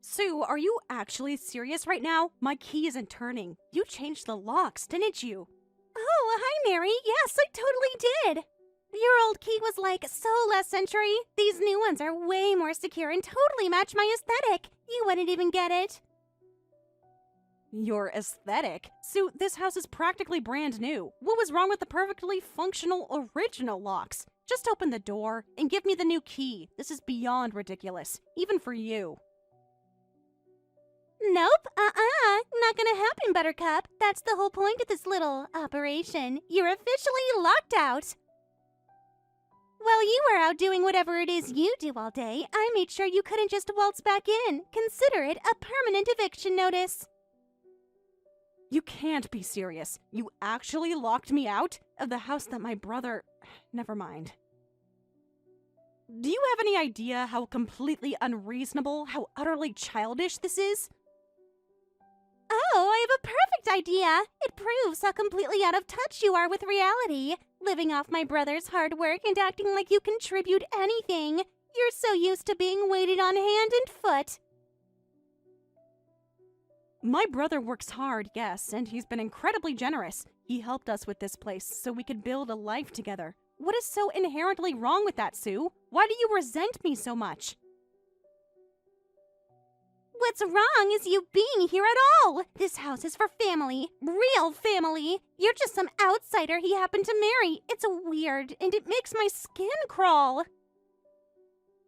Sue, are you actually serious right now? My key isn't turning. You changed the locks, didn't you? Oh, hi, Mary. Yes, I totally did. Your old key was like so last century. These new ones are way more secure and totally match my aesthetic. You wouldn't even get it. Your aesthetic? Sue, this house is practically brand new. What was wrong with the perfectly functional original locks? Just open the door and give me the new key. This is beyond ridiculous, even for you. Nope, not gonna happen, Buttercup. That's the whole point of this little operation. You're officially locked out. While you were out doing whatever it is you do all day, I made sure you couldn't just waltz back in. Consider it a permanent eviction notice. You can't be serious. You actually locked me out of the house that my brother... Never mind. Do you have any idea how completely unreasonable, how utterly childish this is? Oh, I have a perfect idea. It proves how completely out of touch you are with reality. Living off my brother's hard work and acting like you contribute anything. You're so used to being waited on hand and foot. My brother works hard, yes, and he's been incredibly generous. He helped us with this place so we could build a life together. What is so inherently wrong with that, Sue? Why do you resent me so much? What's wrong is you being here at all. This house is for family. Real family. You're just some outsider he happened to marry. It's weird, and it makes my skin crawl.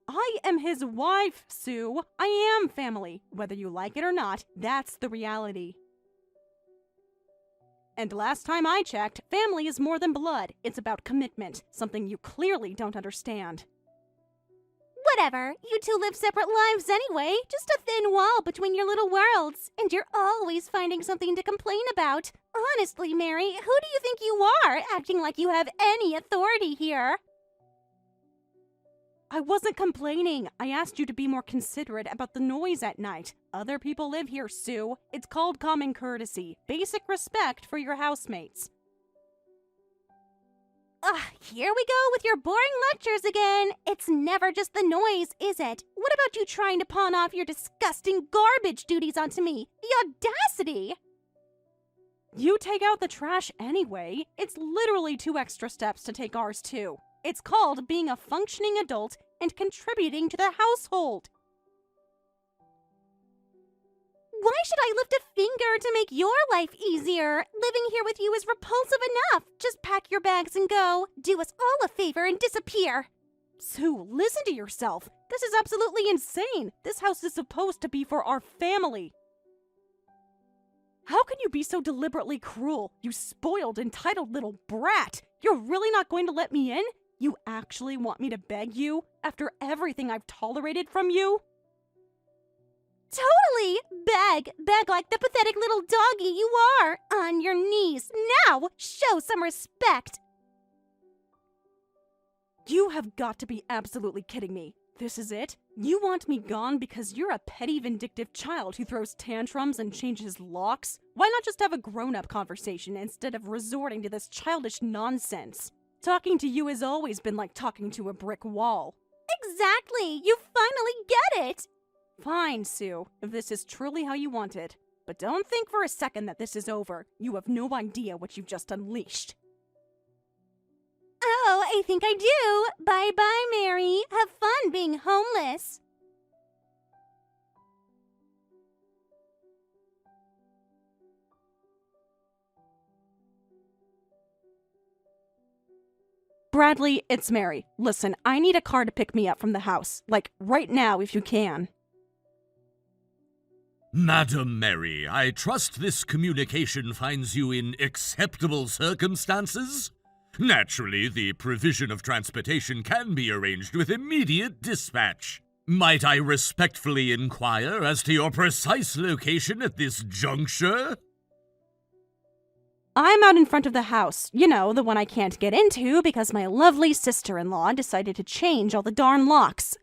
I am his wife, Sue. I am family. Whether you like it or not, that's the reality. And last time I checked, family is more than blood. It's about commitment, something you clearly don't understand. Whatever. You two live separate lives anyway. Just a thin wall between your little worlds. And you're always finding something to complain about. Honestly, Mary, who do you think you are, acting like you have any authority here? I wasn't complaining. I asked you to be more considerate about the noise at night. Other people live here, Sue. It's called common courtesy. Basic respect for your housemates. Here we go with your boring lectures again. It's never just the noise, is it? What about you trying to pawn off your disgusting garbage duties onto me? The audacity! You take out the trash anyway. It's literally 2 extra steps to take ours too. It's called being a functioning adult and contributing to the household. Why should I lift a finger to make your life easier? Living here with you is repulsive enough. Just pack your bags and go. Do us all a favor and disappear. Sue, listen to yourself. This is absolutely insane. This house is supposed to be for our family. How can you be so deliberately cruel? You spoiled, entitled little brat. You're really not going to let me in? You actually want me to beg you after everything I've tolerated from you? Totally! Beg like the pathetic little doggy you are! On your knees, now! Show some respect! You have got to be absolutely kidding me. This is it? You want me gone because you're a petty, vindictive child who throws tantrums and changes locks? Why not just have a grown-up conversation instead of resorting to this childish nonsense? Talking to you has always been like talking to a brick wall. Exactly! You finally get it! Fine, Sue, if this is truly how you want it. But don't think for a second that this is over. You have no idea what you've just unleashed. Oh, I think I do. Bye-bye, Mary. Have fun being homeless. Bradley, it's Mary. Listen, I need a car to pick me up from the house. Like, right now, if you can. Madam Mary, I trust this communication finds you in acceptable circumstances? Naturally, the provision of transportation can be arranged with immediate dispatch. Might I respectfully inquire as to your precise location at this juncture? I'm out in front of the house. You know, the one I can't get into because my lovely sister-in-law decided to change all the darn locks.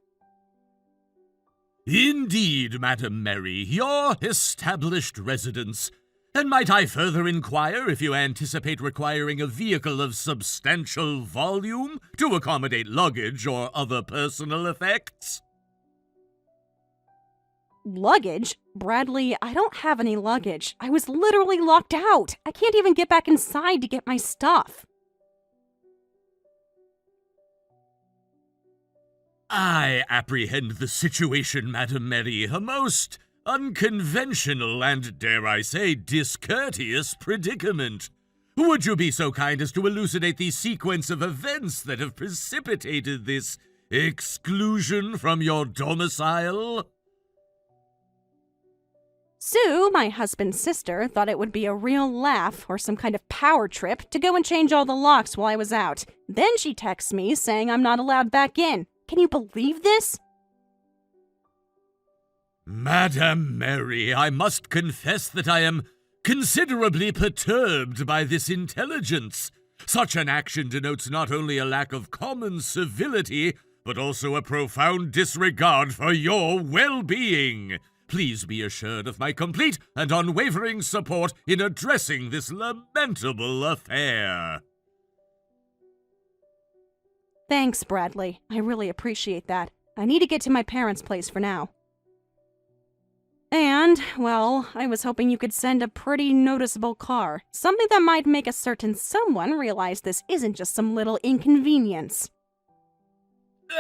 Indeed, Madam Mary, your established residence. And might I further inquire if you anticipate requiring a vehicle of substantial volume to accommodate luggage or other personal effects? Luggage? Bradley, I don't have any luggage. I was literally locked out. I can't even get back inside to get my stuff. I apprehend the situation, Madam Mary, a most unconventional and, dare I say, discourteous predicament. Would you be so kind as to elucidate the sequence of events that have precipitated this exclusion from your domicile? Sue, my husband's sister, thought it would be a real laugh or some kind of power trip to go and change all the locks while I was out. Then she texts me saying I'm not allowed back in. Can you believe this? Madam Mary, I must confess that I am considerably perturbed by this intelligence. Such an action denotes not only a lack of common civility, but also a profound disregard for your well-being. Please be assured of my complete and unwavering support in addressing this lamentable affair. Thanks, Bradley. I really appreciate that. I need to get to my parents' place for now. And, well, I was hoping you could send a pretty noticeable car. Something that might make a certain someone realize this isn't just some little inconvenience.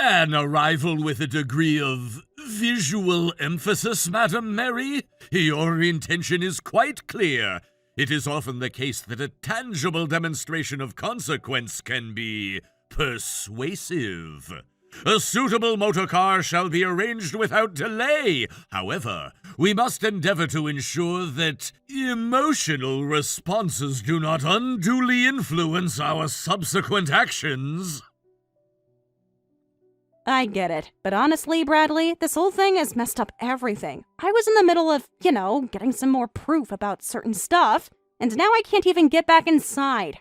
An arrival with a degree of visual emphasis, Madam Mary? Your intention is quite clear. It is often the case that a tangible demonstration of consequence can be persuasive. A suitable motor car shall be arranged without delay. However, we must endeavor to ensure that emotional responses do not unduly influence our subsequent actions. I get it, but honestly, Bradley, this whole thing has messed up everything. I was in the middle of, getting some more proof about certain stuff, and now I can't even get back inside.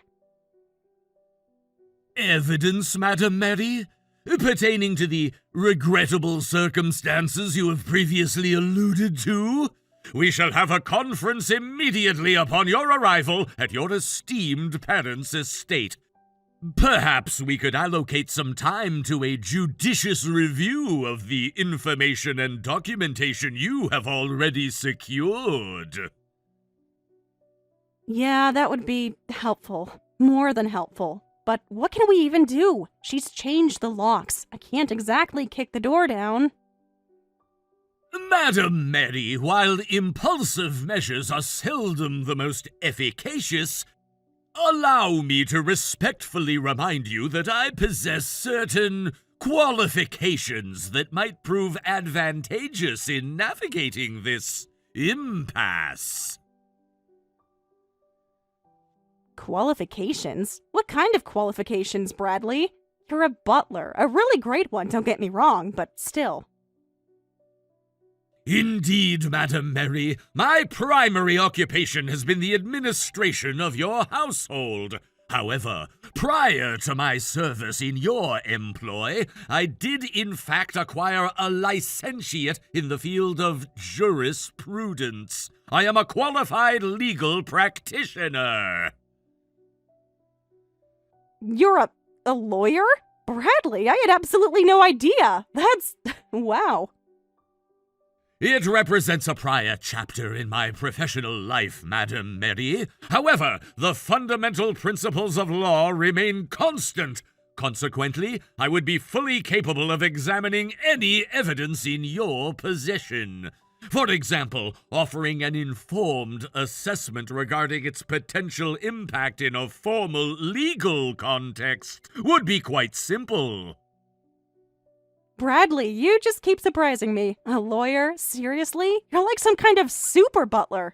Evidence, Madam Mary? Pertaining to the regrettable circumstances you have previously alluded to? We shall have a conference immediately upon your arrival at your esteemed parents' estate. Perhaps we could allocate some time to a judicious review of the information and documentation you have already secured. Yeah, that would be helpful. More than helpful. But what can we even do? She's changed the locks. I can't exactly kick the door down. Madam Mary, while impulsive measures are seldom the most efficacious, allow me to respectfully remind you that I possess certain qualifications that might prove advantageous in navigating this impasse. Qualifications? What kind of qualifications, Bradley? You're a butler. A really great one, don't get me wrong, but still. Indeed, Madam Mary, my primary occupation has been the administration of your household. However, prior to my service in your employ, I did in fact acquire a licentiate in the field of jurisprudence. I am a qualified legal practitioner. You're a lawyer? Bradley, I had absolutely no idea. That's... wow. It represents a prior chapter in my professional life, Madam Mary. However, the fundamental principles of law remain constant. Consequently, I would be fully capable of examining any evidence in your possession. For example, offering an informed assessment regarding its potential impact in a formal legal context would be quite simple. Bradley, you just keep surprising me. A lawyer? Seriously? You're like some kind of super butler.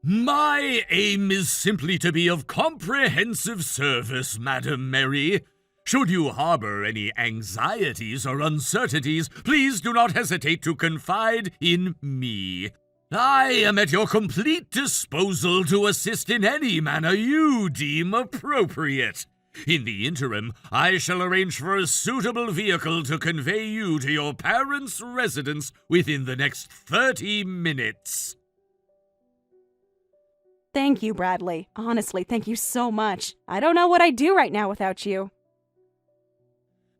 My aim is simply to be of comprehensive service, Madam Mary. Should you harbor any anxieties or uncertainties, please do not hesitate to confide in me. I am at your complete disposal to assist in any manner you deem appropriate. In the interim, I shall arrange for a suitable vehicle to convey you to your parents' residence within the next 30 minutes. Thank you, Bradley. Honestly, thank you so much. I don't know what I'd do right now without you.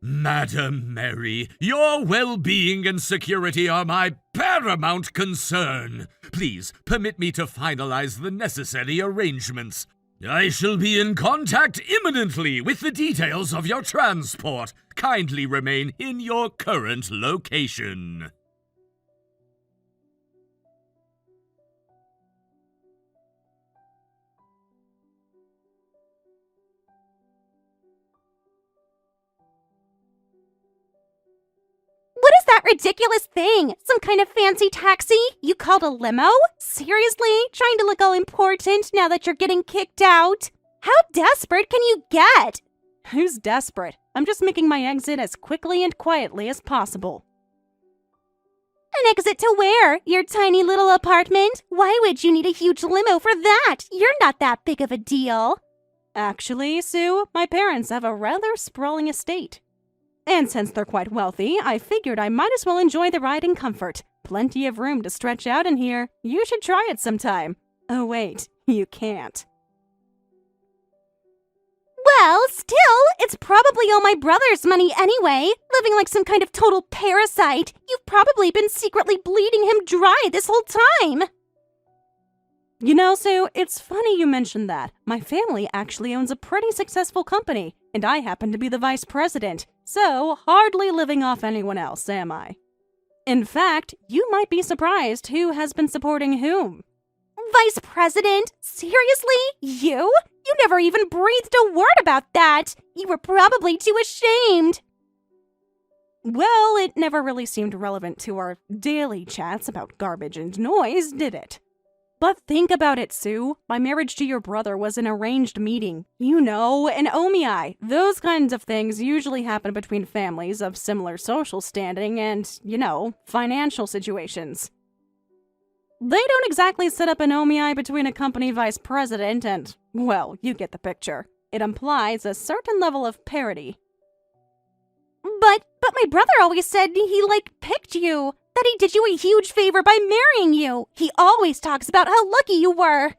Madam Mary, your well-being and security are my paramount paramount concern. Please permit me to finalize the necessary arrangements. I shall be in contact imminently with the details of your transport. Kindly remain in your current location. What is that ridiculous thing? Some kind of fancy taxi? You called a limo? Seriously? Trying to look all important now that you're getting kicked out? How desperate can you get? Who's desperate? I'm just making my exit as quickly and quietly as possible. An exit to where? Your tiny little apartment? Why would you need a huge limo for that? You're not that big of a deal. Actually, Sue, my parents have a rather sprawling estate. And since they're quite wealthy, I figured I might as well enjoy the ride in comfort. Plenty of room to stretch out in here. You should try it sometime. Oh wait, you can't. Well, still, it's probably all my brother's money anyway. Living like some kind of total parasite. You've probably been secretly bleeding him dry this whole time. You know, Sue, it's funny you mentioned that. My family actually owns a pretty successful company, and I happen to be the vice president, so hardly living off anyone else, am I? In fact, you might be surprised who has been supporting whom. Vice President? Seriously? You? You never even breathed a word about that. You were probably too ashamed. Well, it never really seemed relevant to our daily chats about garbage and noise, did it? But think about it, Sue. My marriage to your brother was an arranged meeting. You know, an omiai. Those kinds of things usually happen between families of similar social standing and, financial situations. They don't exactly set up an omiai between a company vice president and, well, you get the picture. It implies a certain level of parity. But my brother always said he, picked you. That he did you a huge favor by marrying you. He always talks about how lucky you were.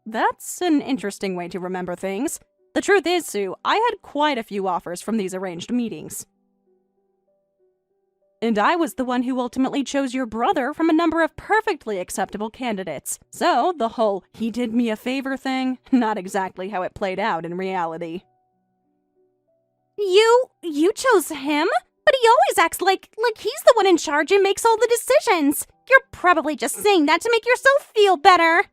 That's an interesting way to remember things. The truth is, Sue, I had quite a few offers from these arranged meetings. And I was the one who ultimately chose your brother from a number of perfectly acceptable candidates. So, the whole he did me a favor thing, not exactly how it played out in reality. You chose him? But he always acts like he's the one in charge and makes all the decisions. You're probably just saying that to make yourself feel better.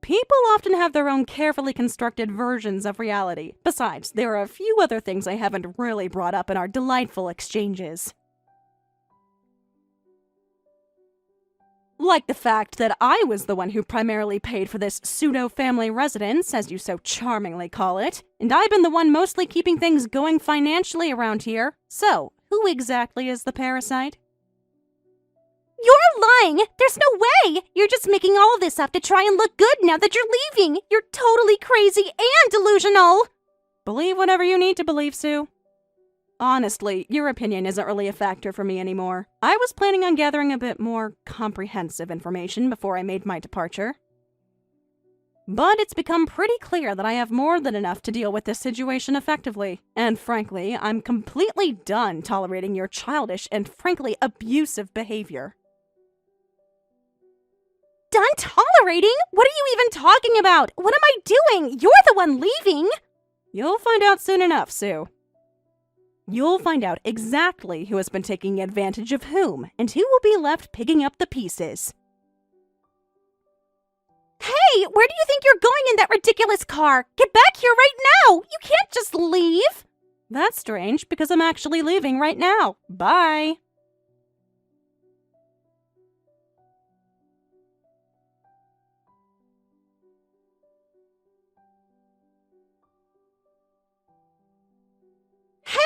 People often have their own carefully constructed versions of reality. Besides, there are a few other things I haven't really brought up in our delightful exchanges. Like the fact that I was the one who primarily paid for this pseudo-family residence, as you so charmingly call it, and I've been the one mostly keeping things going financially around here. So, who exactly is the parasite? You're lying! There's no way! You're just making all of this up to try and look good now that you're leaving! You're totally crazy and delusional! Believe whatever you need to believe, Sue. Honestly, your opinion isn't really a factor for me anymore. I was planning on gathering a bit more comprehensive information before I made my departure. But it's become pretty clear that I have more than enough to deal with this situation effectively. And frankly, I'm completely done tolerating your childish and frankly abusive behavior. Done tolerating? What are you even talking about? What am I doing? You're the one leaving! You'll find out soon enough, Sue. You'll find out exactly who has been taking advantage of whom, and who will be left picking up the pieces. Hey, where do you think you're going in that ridiculous car? Get back here right now! You can't just leave! That's strange, because I'm actually leaving right now. Bye!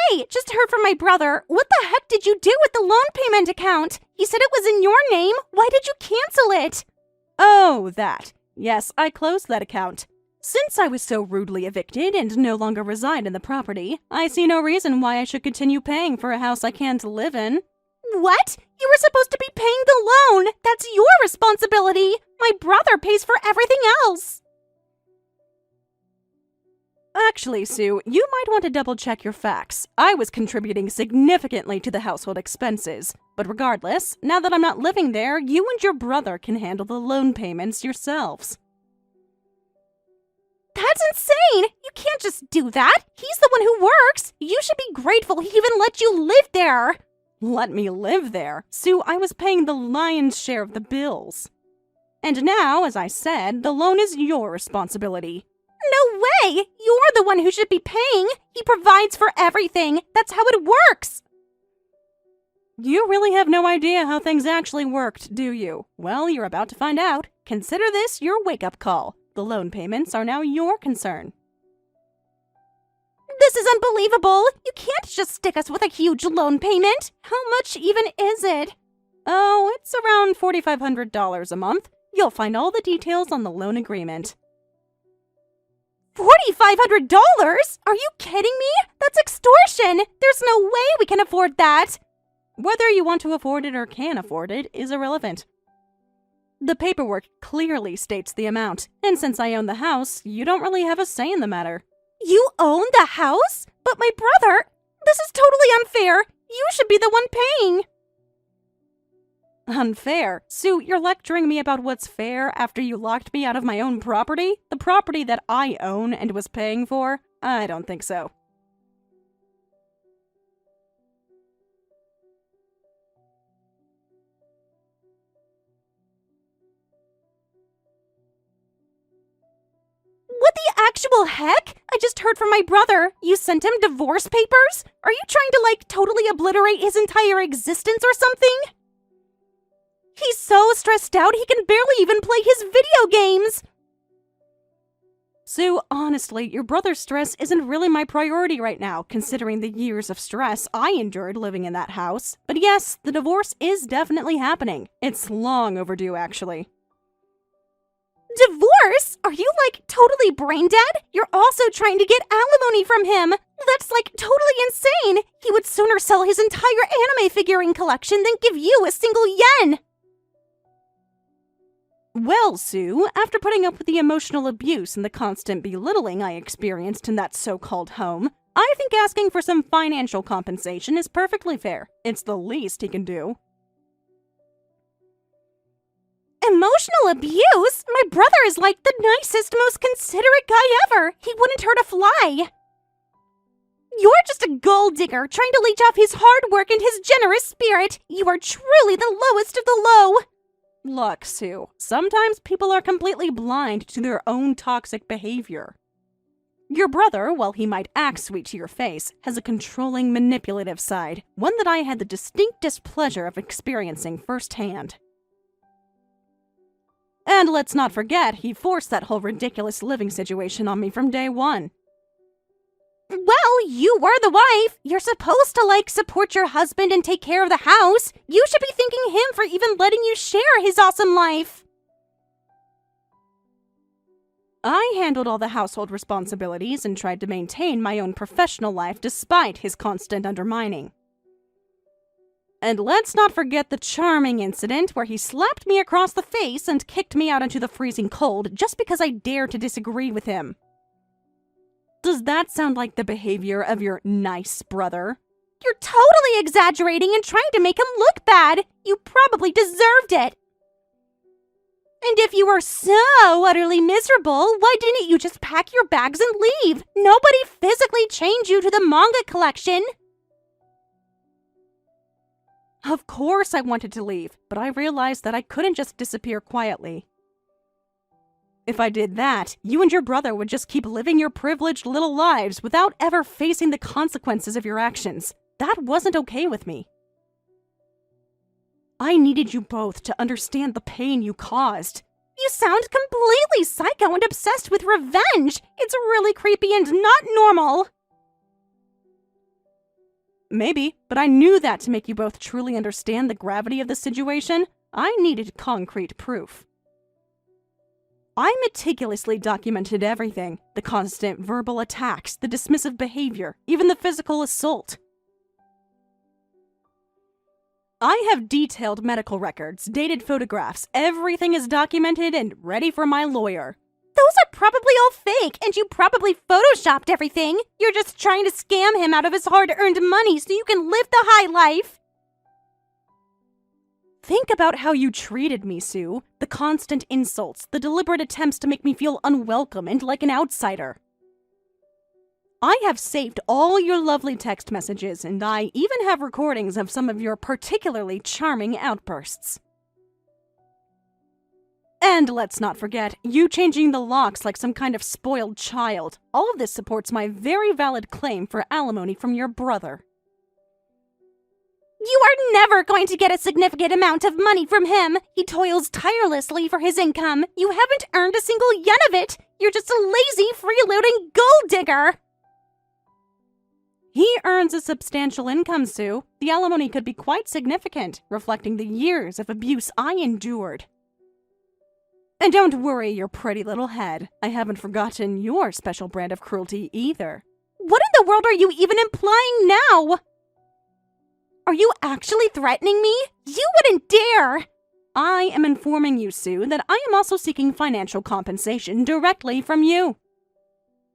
Hey, just heard from my brother. What the heck did you do with the loan payment account? He said it was in your name. Why did you cancel it? Oh, that. Yes, I closed that account. Since I was so rudely evicted and no longer reside in the property, I see no reason why I should continue paying for a house I can't live in. What? You were supposed to be paying the loan. That's your responsibility. My brother pays for everything else. Actually, Sue, you might want to double-check your facts. I was contributing significantly to the household expenses. But regardless, now that I'm not living there, you and your brother can handle the loan payments yourselves. That's insane! You can't just do that! He's the one who works! You should be grateful he even let you live there! Let me live there? Sue, I was paying the lion's share of the bills. And now, as I said, the loan is your responsibility. No way! You're the one who should be paying! He provides for everything! That's how it works! You really have no idea how things actually worked, do you? Well, you're about to find out. Consider this your wake-up call. The loan payments are now your concern. This is unbelievable! You can't just stick us with a huge loan payment! How much even is it? Oh, it's around $4,500 a month. You'll find all the details on the loan agreement. $4,500? Are you kidding me? That's extortion! There's no way we can afford that! Whether you want to afford it or can afford it is irrelevant. The paperwork clearly states the amount, and since I own the house, you don't really have a say in the matter. You own the house? But my brother... This is totally unfair! You should be the one paying! Unfair? Sue, you're lecturing me about what's fair after you locked me out of my own property? The property that I own and was paying for? I don't think so. What the actual heck? I just heard from my brother. You sent him divorce papers? Are you trying to, totally obliterate his entire existence or something? He's so stressed out he can barely even play his video games! Sue, honestly, your brother's stress isn't really my priority right now, considering the years of stress I endured living in that house. But yes, the divorce is definitely happening. It's long overdue, actually. Divorce? Are you, totally brain dead? You're also trying to get alimony from him! That's, totally insane! He would sooner sell his entire anime figurine collection than give you a single yen! Well, Sue, after putting up with the emotional abuse and the constant belittling I experienced in that so-called home, I think asking for some financial compensation is perfectly fair. It's the least he can do. Emotional abuse? My brother is the nicest, most considerate guy ever. He wouldn't hurt a fly. You're just a gold digger trying to leech off his hard work and his generous spirit. You are truly the lowest of the low. Look, Sue, sometimes people are completely blind to their own toxic behavior. Your brother, while he might act sweet to your face, has a controlling, manipulative side, one that I had the distinct displeasure of experiencing firsthand. And let's not forget, he forced that whole ridiculous living situation on me from day one. Well, you were the wife. You're supposed to, support your husband and take care of the house. You should be thanking him for even letting you share his awesome life. I handled all the household responsibilities and tried to maintain my own professional life despite his constant undermining. And let's not forget the charming incident where he slapped me across the face and kicked me out into the freezing cold just because I dared to disagree with him. Does that sound like the behavior of your nice brother? You're totally exaggerating and trying to make him look bad. You probably deserved it. And if you were so utterly miserable, why didn't you just pack your bags and leave? Nobody physically chained you to the manga collection. Of course I wanted to leave, but I realized that I couldn't just disappear quietly. If I did that, you and your brother would just keep living your privileged little lives without ever facing the consequences of your actions. That wasn't okay with me. I needed you both to understand the pain you caused. You sound completely psycho and obsessed with revenge. It's really creepy and not normal. Maybe, but I knew that to make you both truly understand the gravity of the situation, I needed concrete proof. I meticulously documented everything, the constant verbal attacks, the dismissive behavior, even the physical assault. I have detailed medical records, dated photographs, everything is documented and ready for my lawyer. Those are probably all fake, and you probably photoshopped everything. You're just trying to scam him out of his hard-earned money so you can live the high life. Think about how you treated me, Sue. The constant insults, the deliberate attempts to make me feel unwelcome and like an outsider. I have saved all your lovely text messages, and I even have recordings of some of your particularly charming outbursts. And let's not forget, you changing the locks like some kind of spoiled child. All of this supports my very valid claim for alimony from your brother. You are never going to get a significant amount of money from him. He toils tirelessly for his income. You haven't earned a single yen of it. You're just a lazy, freeloading gold digger. He earns a substantial income, Sue. The alimony could be quite significant, reflecting the years of abuse I endured. And don't worry your pretty little head. I haven't forgotten your special brand of cruelty either. What in the world are you even implying now? Are you actually threatening me? You wouldn't dare! I am informing you, Sue, that I am also seeking financial compensation directly from you.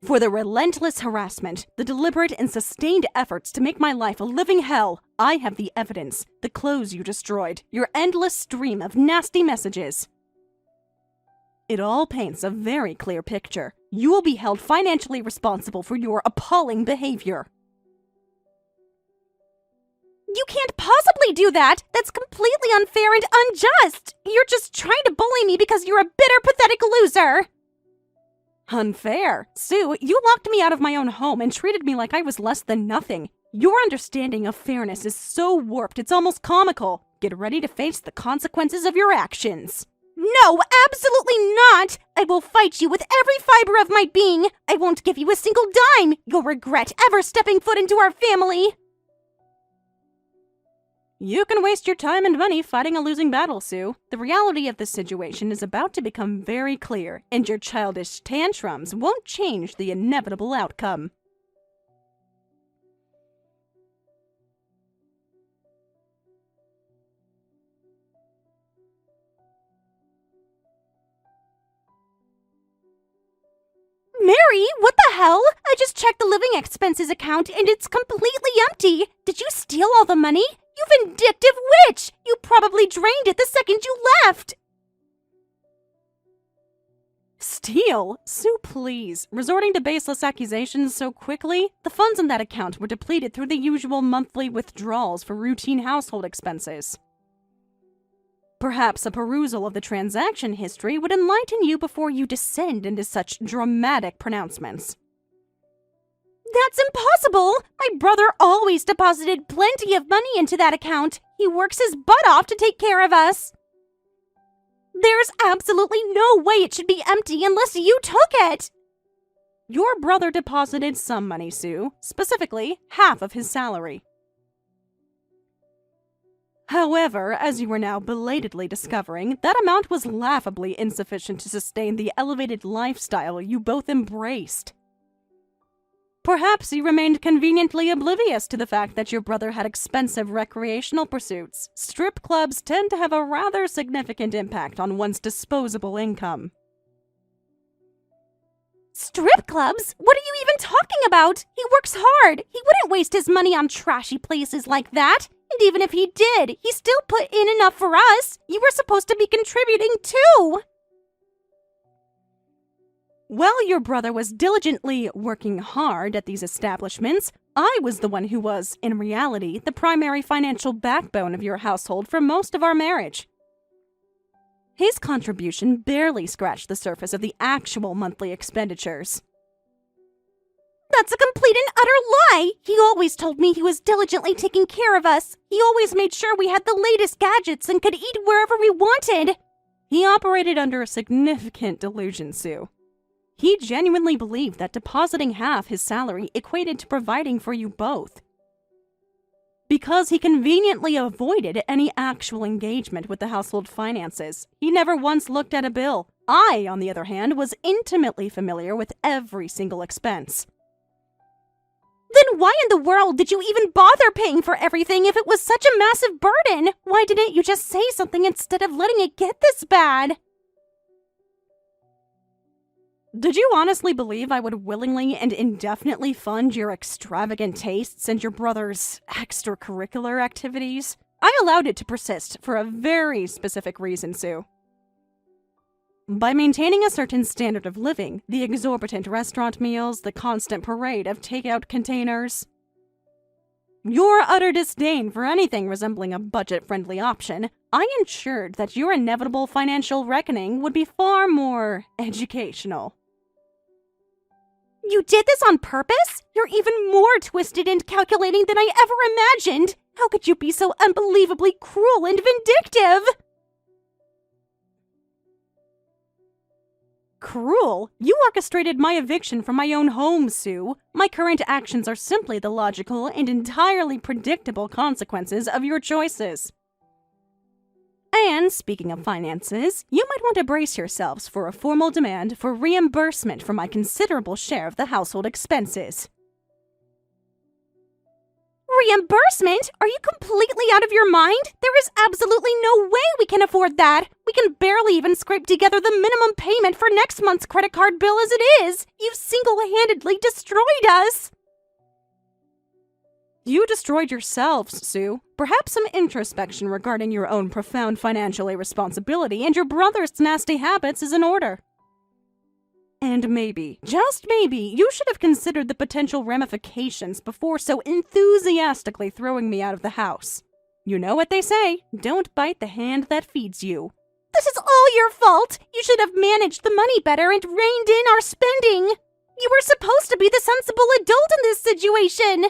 For the relentless harassment, the deliberate and sustained efforts to make my life a living hell, I have the evidence, the clothes you destroyed, your endless stream of nasty messages. It all paints a very clear picture. You will be held financially responsible for your appalling behavior. You can't possibly do that! That's completely unfair and unjust! You're just trying to bully me because you're a bitter, pathetic loser! Unfair? Sue, you locked me out of my own home and treated me like I was less than nothing. Your understanding of fairness is so warped it's almost comical. Get ready to face the consequences of your actions. No, absolutely not! I will fight you with every fiber of my being! I won't give you a single dime! You'll regret ever stepping foot into our family! You can waste your time and money fighting a losing battle, Sue. The reality of this situation is about to become very clear, and your childish tantrums won't change the inevitable outcome. Mary, what the hell? I just checked the living expenses account and it's completely empty. Did you steal all the money? You vindictive witch! You probably drained it the second you left! Steal? Sue, please. Resorting to baseless accusations so quickly? The funds in that account were depleted through the usual monthly withdrawals for routine household expenses. Perhaps a perusal of the transaction history would enlighten you before you descend into such dramatic pronouncements. That's impossible! My brother always deposited plenty of money into that account. He works his butt off to take care of us. There's absolutely no way it should be empty unless you took it! Your brother deposited some money, Sue, specifically half of his salary. However, as you are now belatedly discovering, that amount was laughably insufficient to sustain the elevated lifestyle you both embraced. Perhaps you remained conveniently oblivious to the fact that your brother had expensive recreational pursuits. Strip clubs tend to have a rather significant impact on one's disposable income. Strip clubs? What are you even talking about? He works hard. He wouldn't waste his money on trashy places like that. And even if he did, he still put in enough for us. You were supposed to be contributing too. While your brother was diligently working hard at these establishments, I was the one who was, in reality, the primary financial backbone of your household for most of our marriage. His contribution barely scratched the surface of the actual monthly expenditures. That's a complete and utter lie! He always told me he was diligently taking care of us. He always made sure we had the latest gadgets and could eat wherever we wanted. He operated under a significant delusion, Sue. He genuinely believed that depositing half his salary equated to providing for you both. Because he conveniently avoided any actual engagement with the household finances, he never once looked at a bill. I, on the other hand, was intimately familiar with every single expense. Then why in the world did you even bother paying for everything if it was such a massive burden? Why didn't you just say something instead of letting it get this bad? Did you honestly believe I would willingly and indefinitely fund your extravagant tastes and your brother's extracurricular activities? I allowed it to persist for a very specific reason, Sue. By maintaining a certain standard of living, the exorbitant restaurant meals, the constant parade of takeout containers, your utter disdain for anything resembling a budget-friendly option, I ensured that your inevitable financial reckoning would be far more educational. You did this on purpose? You're even more twisted and calculating than I ever imagined! How could you be so unbelievably cruel and vindictive? Cruel? You orchestrated my eviction from my own home, Sue. My current actions are simply the logical and entirely predictable consequences of your choices. And speaking of finances, you might want to brace yourselves for a formal demand for reimbursement for my considerable share of the household expenses. Reimbursement? Are you completely out of your mind? There is absolutely no way we can afford that. We can barely even scrape together the minimum payment for next month's credit card bill as it is. You've single-handedly destroyed us. You destroyed yourselves, Sue. Perhaps some introspection regarding your own profound financial irresponsibility and your brother's nasty habits is in order. And maybe, just maybe, you should have considered the potential ramifications before so enthusiastically throwing me out of the house. You know what they say, don't bite the hand that feeds you. This is all your fault! You should have managed the money better and reined in our spending! You were supposed to be the sensible adult in this situation!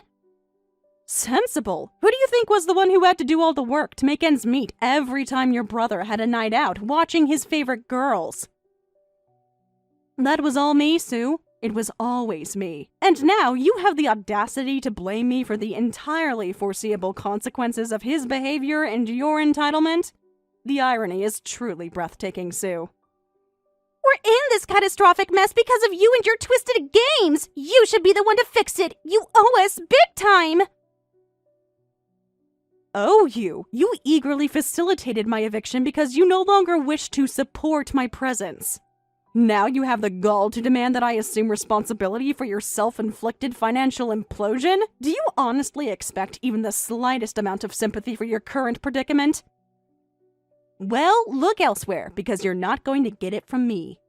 Sensible? Who do you think was the one who had to do all the work to make ends meet every time your brother had a night out watching his favorite girls? That was all me, Sue. It was always me. And now you have the audacity to blame me for the entirely foreseeable consequences of his behavior and your entitlement? The irony is truly breathtaking, Sue. We're in this catastrophic mess because of you and your twisted games! You should be the one to fix it! You owe us big time! Oh, you eagerly facilitated my eviction because you no longer wish to support my presence. Now you have the gall to demand that I assume responsibility for your self-inflicted financial implosion? Do you honestly expect even the slightest amount of sympathy for your current predicament? Well, look elsewhere, because you're not going to get it from me.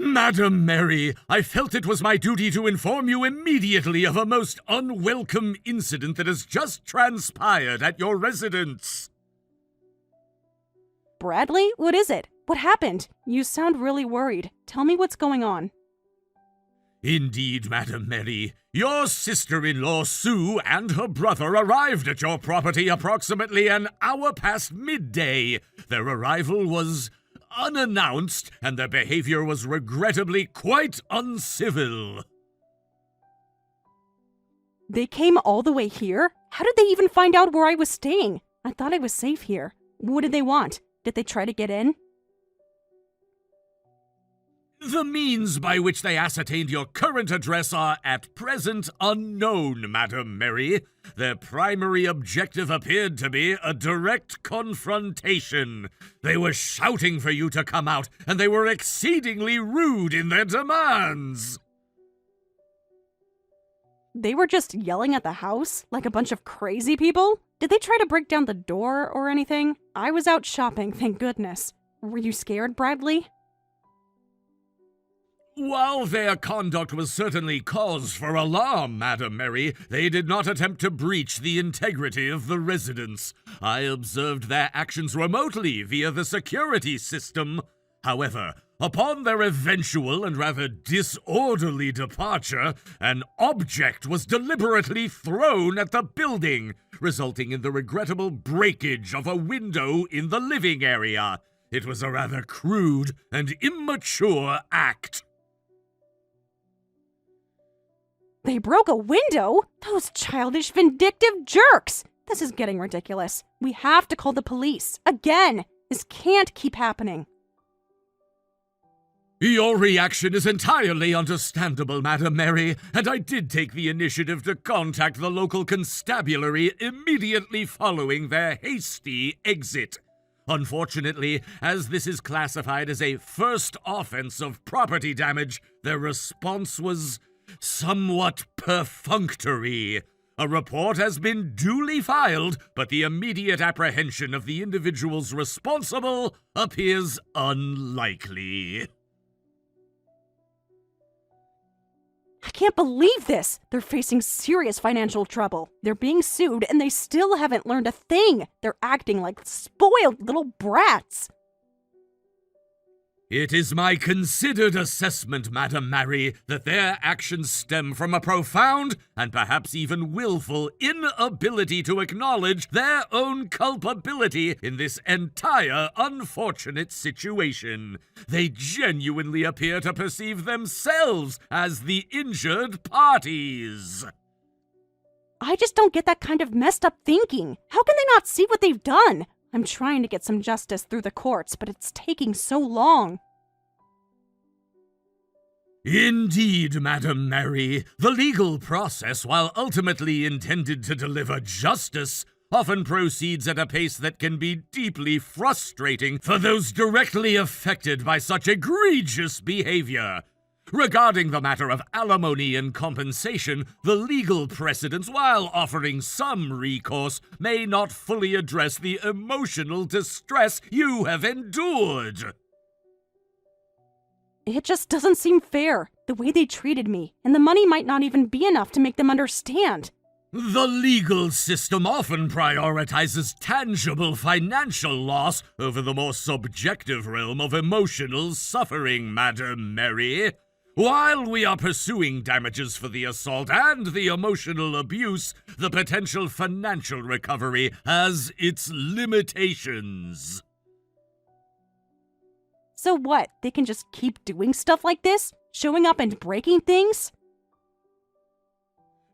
Madam Mary, I felt it was my duty to inform you immediately of a most unwelcome incident that has just transpired at your residence. Bradley, what is it? What happened? You sound really worried. Tell me what's going on. Indeed, Madam Mary. Your sister-in-law Sue and her brother arrived at your property approximately an hour past midday. Their arrival was unannounced, and their behavior was regrettably quite uncivil. They came all the way here? How did they even find out where I was staying? I thought I was safe here. What did they want? Did they try to get in? The means by which they ascertained your current address are at present unknown, Madam Mary. Their primary objective appeared to be a direct confrontation. They were shouting for you to come out, and they were exceedingly rude in their demands. They were just yelling at the house like a bunch of crazy people? Did they try to break down the door or anything? I was out shopping, thank goodness. Were you scared, Bradley? While their conduct was certainly cause for alarm, Madam Mary, they did not attempt to breach the integrity of the residence. I observed their actions remotely via the security system. However, upon their eventual and rather disorderly departure, an object was deliberately thrown at the building, resulting in the regrettable breakage of a window in the living area. It was a rather crude and immature act. They broke a window? Those childish, vindictive jerks! This is getting ridiculous. We have to call the police. Again! This can't keep happening. Your reaction is entirely understandable, Madam Mary, and I did take the initiative to contact the local constabulary immediately following their hasty exit. Unfortunately, as this is classified as a first offense of property damage, their response was somewhat perfunctory. A report has been duly filed, but the immediate apprehension of the individuals responsible appears unlikely. I can't believe this! They're facing serious financial trouble. They're being sued, and they still haven't learned a thing. They're acting like spoiled little brats. It is my considered assessment, Madam Mary, that their actions stem from a profound and perhaps even willful inability to acknowledge their own culpability in this entire unfortunate situation. They genuinely appear to perceive themselves as the injured parties. I just don't get that kind of messed up thinking. How can they not see what they've done? I'm trying to get some justice through the courts, but it's taking so long. Indeed, Madam Mary, the legal process, while ultimately intended to deliver justice, often proceeds at a pace that can be deeply frustrating for those directly affected by such egregious behavior. Regarding the matter of alimony and compensation, the legal precedents, while offering some recourse, may not fully address the emotional distress you have endured. It just doesn't seem fair, the way they treated me, and the money might not even be enough to make them understand. The legal system often prioritizes tangible financial loss over the more subjective realm of emotional suffering, Madam Mary. While we are pursuing damages for the assault and the emotional abuse, the potential financial recovery has its limitations. So what, they can just keep doing stuff like this? Showing up and breaking things?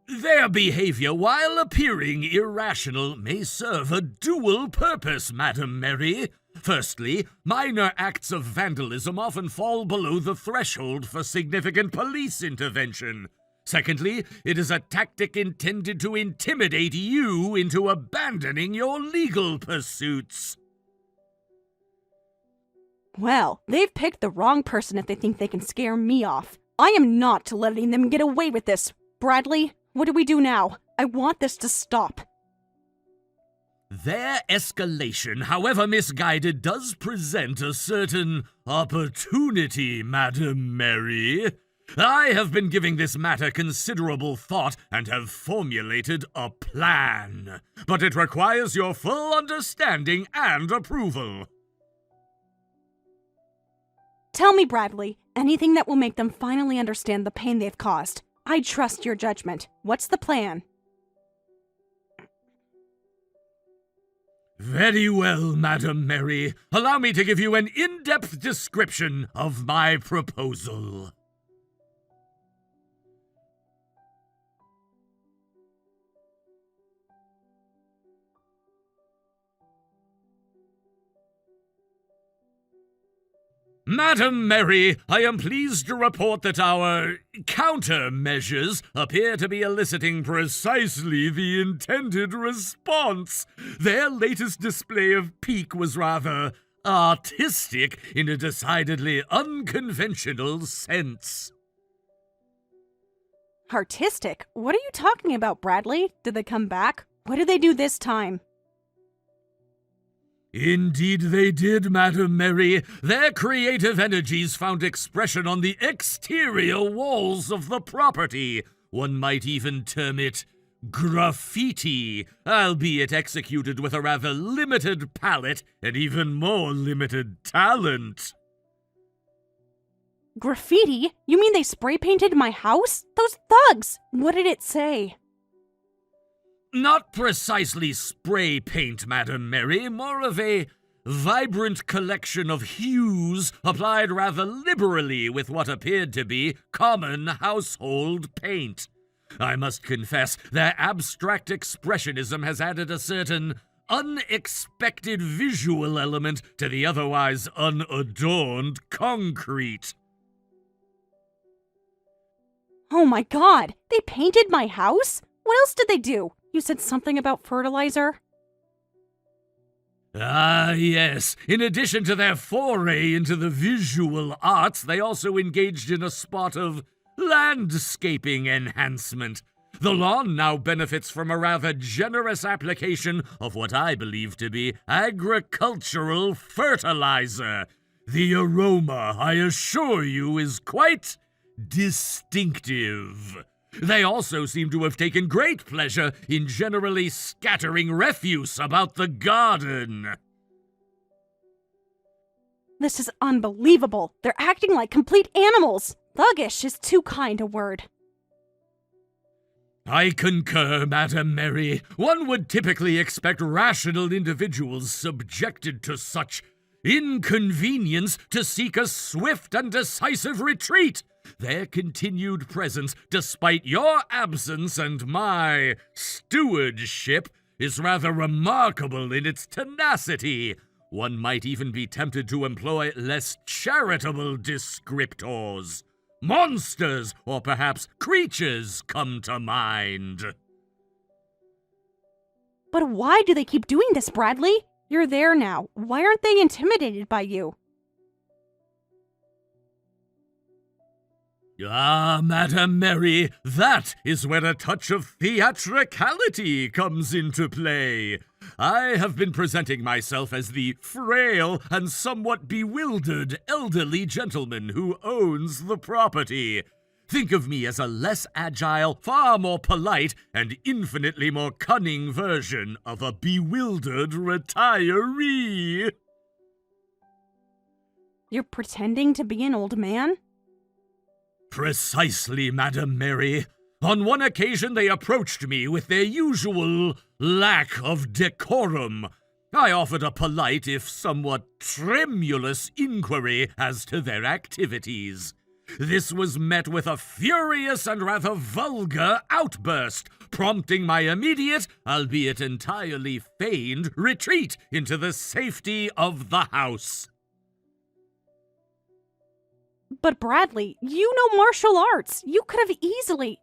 Their behavior, while appearing irrational, may serve a dual purpose, Madam Mary. Firstly, minor acts of vandalism often fall below the threshold for significant police intervention. Secondly, it is a tactic intended to intimidate you into abandoning your legal pursuits. Well, they've picked the wrong person if they think they can scare me off. I am not letting them get away with this. Bradley, what do we do now? I want this to stop. Their escalation, however misguided, does present a certain opportunity, Madam Mary. I have been giving this matter considerable thought and have formulated a plan, but it requires your full understanding and approval. Tell me, Bradley, anything that will make them finally understand the pain they've caused. I trust your judgment. What's the plan? Very well, Madam Mary. Allow me to give you an in-depth description of my proposal. Madam Mary, I am pleased to report that our countermeasures appear to be eliciting precisely the intended response. Their latest display of pique was rather artistic in a decidedly unconventional sense. Artistic? What are you talking about, Bradley? Did they come back? What did they do this time? Indeed they did, Madam Mary. Their creative energies found expression on the exterior walls of the property. One might even term it graffiti, albeit executed with a rather limited palette and even more limited talent. Graffiti? You mean they spray painted my house? Those thugs! What did it say? Not precisely spray paint, Madam Mary, more of a vibrant collection of hues applied rather liberally with what appeared to be common household paint. I must confess, their abstract expressionism has added a certain unexpected visual element to the otherwise unadorned concrete. Oh my god! They painted my house? What else did they do? You said something about fertilizer? Ah, yes. In addition to their foray into the visual arts, they also engaged in a spot of landscaping enhancement. The lawn now benefits from a rather generous application of what I believe to be agricultural fertilizer. The aroma, I assure you, is quite distinctive. They also seem to have taken great pleasure in generally scattering refuse about the garden. This is unbelievable. They're acting like complete animals. Thuggish is too kind a word. I concur, Madam Mary. One would typically expect rational individuals subjected to such inconvenience to seek a swift and decisive retreat. Their continued presence, despite your absence and my stewardship, is rather remarkable in its tenacity. One might even be tempted to employ less charitable descriptors. Monsters, or perhaps creatures, come to mind. But why do they keep doing this, Bradley? You're there now. Why aren't they intimidated by you? Ah, Madam Mary, that is where a touch of theatricality comes into play. I have been presenting myself as the frail and somewhat bewildered elderly gentleman who owns the property. Think of me as a less agile, far more polite, and infinitely more cunning version of a bewildered retiree. You're pretending to be an old man? Precisely, Madam Mary. On one occasion they approached me with their usual lack of decorum. I offered a polite, if somewhat tremulous, inquiry as to their activities. This was met with a furious and rather vulgar outburst, prompting my immediate, albeit entirely feigned, retreat into the safety of the house. But Bradley, you know martial arts. You could have easily...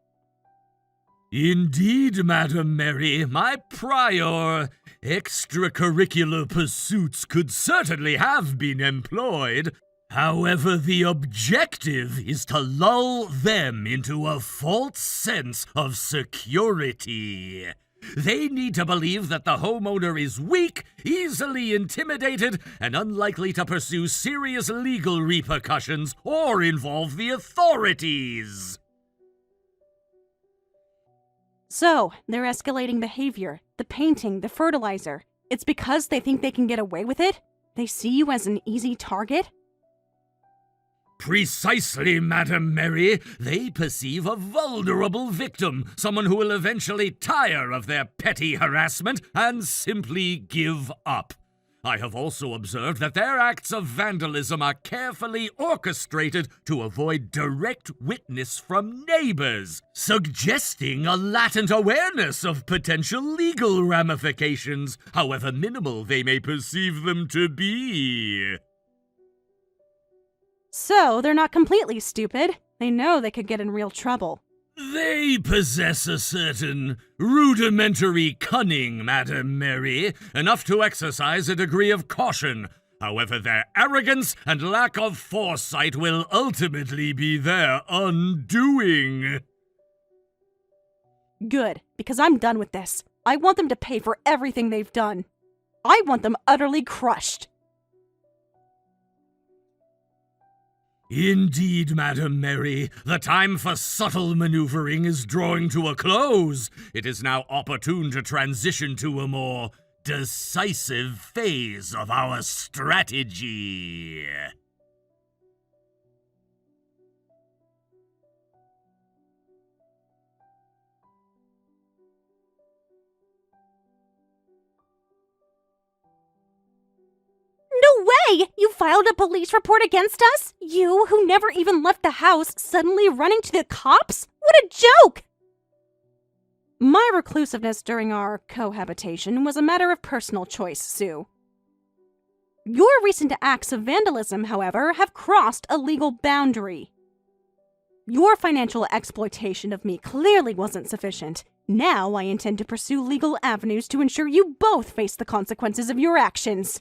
Indeed, Madam Mary, my prior extracurricular pursuits could certainly have been employed. However, the objective is to lull them into a false sense of security. They need to believe that the homeowner is weak, easily intimidated, and unlikely to pursue serious legal repercussions or involve the authorities. So, they're escalating behavior, the painting, the fertilizer. It's because they think they can get away with it? They see you as an easy target? Precisely, Madam Mary. They perceive a vulnerable victim, someone who will eventually tire of their petty harassment and simply give up. I have also observed that their acts of vandalism are carefully orchestrated to avoid direct witness from neighbors, suggesting a latent awareness of potential legal ramifications, however minimal they may perceive them to be. So, they're not completely stupid. They know they could get in real trouble. They possess a certain rudimentary cunning, Madam Mary, enough to exercise a degree of caution. However, their arrogance and lack of foresight will ultimately be their undoing. Good, because I'm done with this. I want them to pay for everything they've done. I want them utterly crushed. Indeed, Madam Mary, the time for subtle maneuvering is drawing to a close. It is now opportune to transition to a more decisive phase of our strategy. No way! You filed a police report against us? You, who never even left the house, suddenly running to the cops? What a joke! My reclusiveness during our cohabitation was a matter of personal choice, Sue. Your recent acts of vandalism, however, have crossed a legal boundary. Your financial exploitation of me clearly wasn't sufficient. Now I intend to pursue legal avenues to ensure you both face the consequences of your actions.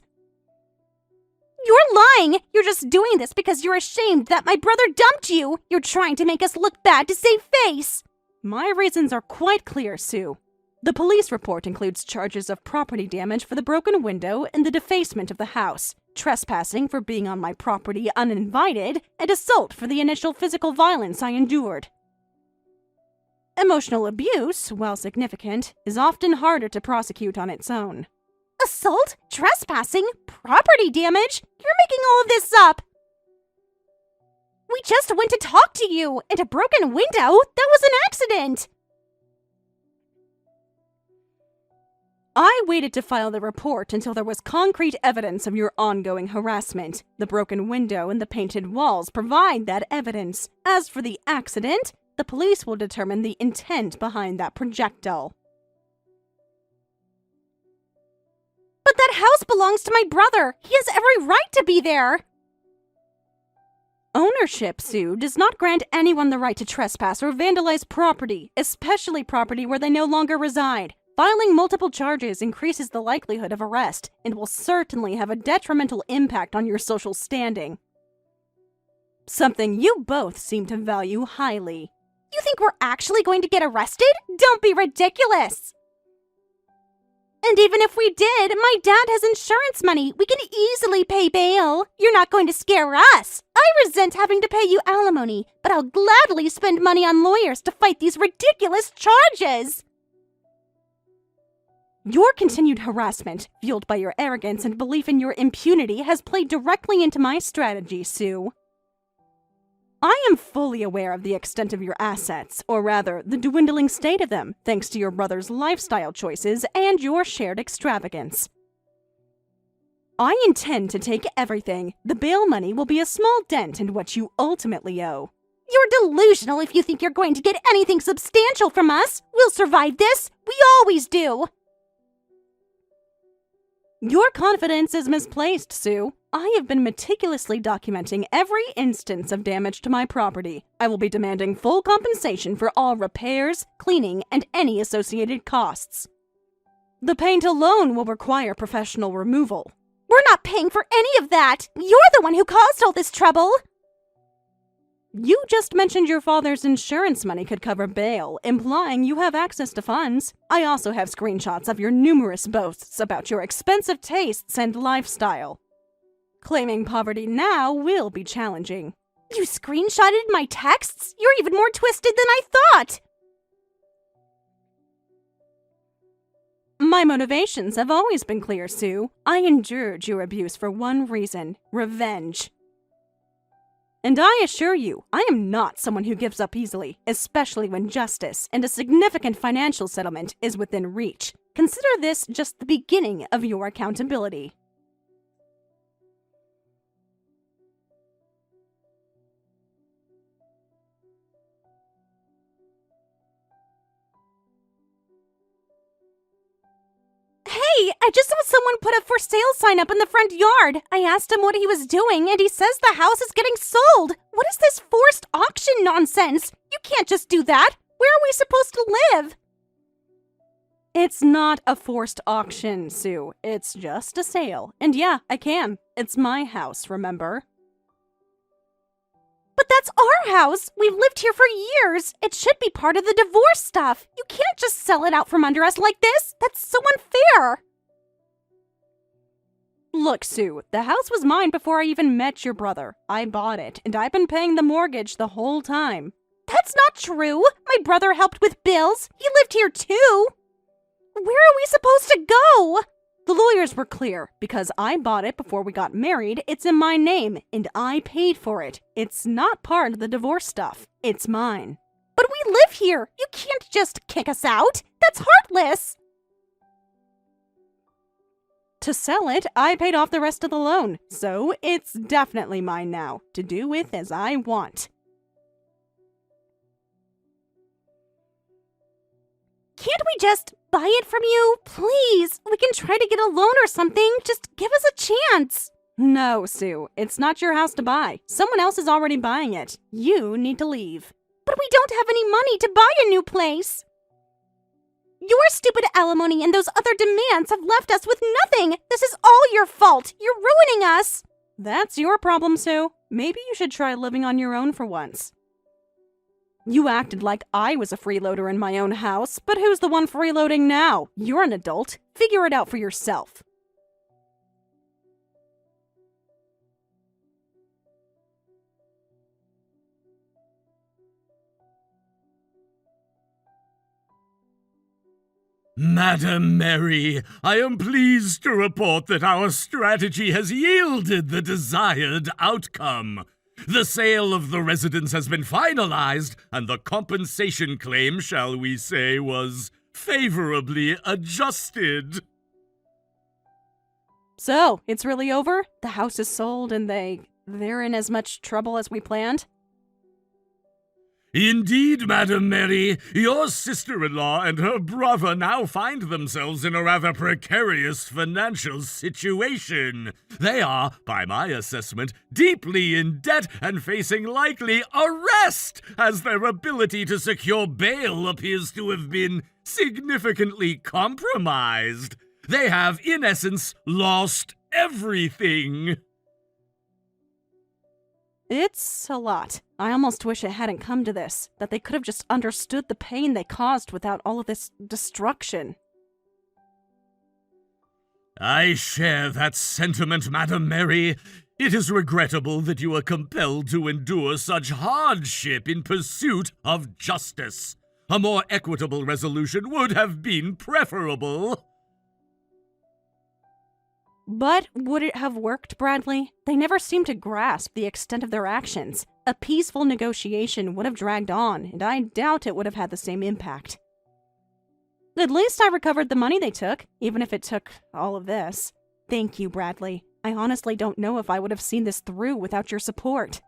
You're lying! You're just doing this because you're ashamed that my brother dumped you! You're trying to make us look bad to save face! My reasons are quite clear, Sue. The police report includes charges of property damage for the broken window and the defacement of the house, trespassing for being on my property uninvited, and assault for the initial physical violence I endured. Emotional abuse, while significant, is often harder to prosecute on its own. Assault? Trespassing? Property damage? You're making all of this up! We just went to talk to you, and a broken window? That was an accident! I waited to file the report until there was concrete evidence of your ongoing harassment. The broken window and the painted walls provide that evidence. As for the accident, the police will determine the intent behind that projectile. But that house belongs to my brother! He has every right to be there! Ownership, Sue, does not grant anyone the right to trespass or vandalize property, especially property where they no longer reside. Filing multiple charges increases the likelihood of arrest and will certainly have a detrimental impact on your social standing. Something you both seem to value highly. You think we're actually going to get arrested? Don't be ridiculous! And even if we did, my dad has insurance money. We can easily pay bail. You're not going to scare us. I resent having to pay you alimony, but I'll gladly spend money on lawyers to fight these ridiculous charges. Your continued harassment, fueled by your arrogance and belief in your impunity, has played directly into my strategy, Sue. I am fully aware of the extent of your assets, or rather, the dwindling state of them, thanks to your brother's lifestyle choices and your shared extravagance. I intend to take everything. The bail money will be a small dent in what you ultimately owe. You're delusional if you think you're going to get anything substantial from us. We'll survive this. We always do. Your confidence is misplaced, Sue. I have been meticulously documenting every instance of damage to my property. I will be demanding full compensation for all repairs, cleaning, and any associated costs. The paint alone will require professional removal. We're not paying for any of that. You're the one who caused all this trouble. You just mentioned your father's insurance money could cover bail, implying you have access to funds. I also have screenshots of your numerous boasts about your expensive tastes and lifestyle. Claiming poverty now will be challenging. You screenshotted my texts? You're even more twisted than I thought! My motivations have always been clear, Sue. I endured your abuse for one reason: revenge. And I assure you, I am not someone who gives up easily, especially when justice and a significant financial settlement is within reach. Consider this just the beginning of your accountability. Hey, I just saw someone put a for sale sign up in the front yard. I asked him what he was doing, and he says the house is getting sold. What is this forced auction nonsense? You can't just do that. Where are we supposed to live? It's not a forced auction, Sue. It's just a sale. And yeah, I can. It's my house, remember? But that's our house. We've lived here for years. It should be part of the divorce stuff. You can't just sell it out from under us like this. That's so unfair. Look, Sue, the house was mine before I even met your brother. I bought it, and I've been paying the mortgage the whole time. That's not true. My brother helped with bills. He lived here too. Where are we supposed to go? The lawyers were clear. Because I bought it before we got married, it's in my name, and I paid for it. It's not part of the divorce stuff. It's mine. But we live here. You can't just kick us out. That's heartless. To sell it, I paid off the rest of the loan, so it's definitely mine now, to do with as I want. Can't we just buy it from you? Please, we can try to get a loan or something. Just give us a chance. No, Sue, it's not your house to buy. Someone else is already buying it. You need to leave. But we don't have any money to buy a new place. Your stupid alimony and those other demands have left us with nothing! This is all your fault! You're ruining us! That's your problem, Sue. Maybe you should try living on your own for once. You acted like I was a freeloader in my own house, but who's the one freeloading now? You're an adult. Figure it out for yourself. Madam Mary, I am pleased to report that our strategy has yielded the desired outcome. The sale of the residence has been finalized, and the compensation claim, shall we say, was favorably adjusted. So, it's really over? The house is sold and they're in as much trouble as we planned? Indeed, Madam Mary, your sister-in-law and her brother now find themselves in a rather precarious financial situation. They are, by my assessment, deeply in debt and facing likely arrest, as their ability to secure bail appears to have been significantly compromised. They have, in essence, lost everything. It's a lot. I almost wish it hadn't come to this, that they could have just understood the pain they caused without all of this destruction. I share that sentiment, Madam Mary. It is regrettable that you are compelled to endure such hardship in pursuit of justice. A more equitable resolution would have been preferable. But would it have worked, Bradley? They never seemed to grasp the extent of their actions. A peaceful negotiation would have dragged on, and I doubt it would have had the same impact. At least I recovered the money they took, even if it took all of this. Thank you, Bradley. I honestly don't know if I would have seen this through without your support.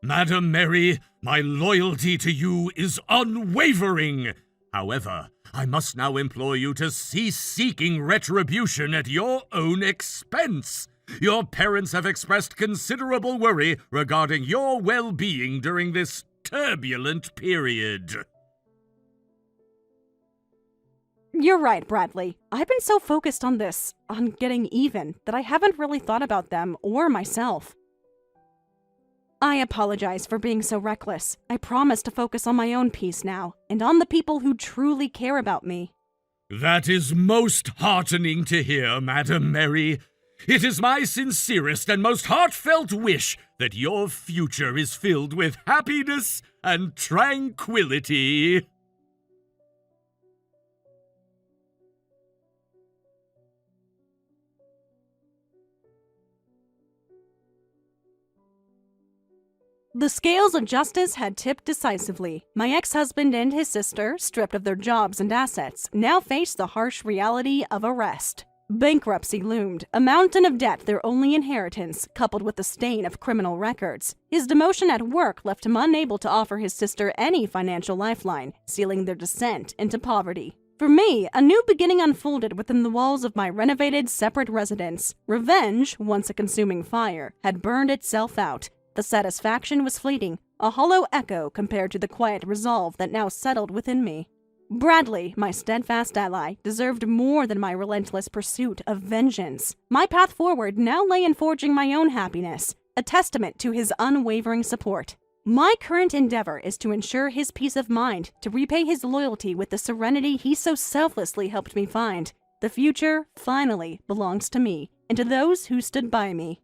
Madam Mary, my loyalty to you is unwavering. However, I must now implore you to cease seeking retribution at your own expense. Your parents have expressed considerable worry regarding your well-being during this turbulent period. You're right, Bradley. I've been so focused on this, on getting even, that I haven't really thought about them or myself. I apologize for being so reckless. I promise to focus on my own peace now, and on the people who truly care about me. That is most heartening to hear, Madam Mary. It is my sincerest and most heartfelt wish that your future is filled with happiness and tranquility. The scales of justice had tipped decisively. My ex-husband and his sister, stripped of their jobs and assets, now faced the harsh reality of arrest. Bankruptcy loomed, a mountain of debt their only inheritance, coupled with the stain of criminal records. His demotion at work left him unable to offer his sister any financial lifeline, sealing their descent into poverty. For me, a new beginning unfolded within the walls of my renovated separate residence. Revenge, once a consuming fire, had burned itself out. The satisfaction was fleeting, a hollow echo compared to the quiet resolve that now settled within me. Bradley, my steadfast ally, deserved more than my relentless pursuit of vengeance. My path forward now lay in forging my own happiness, a testament to his unwavering support. My current endeavor is to ensure his peace of mind, to repay his loyalty with the serenity he so selflessly helped me find. The future, finally, belongs to me, and to those who stood by me.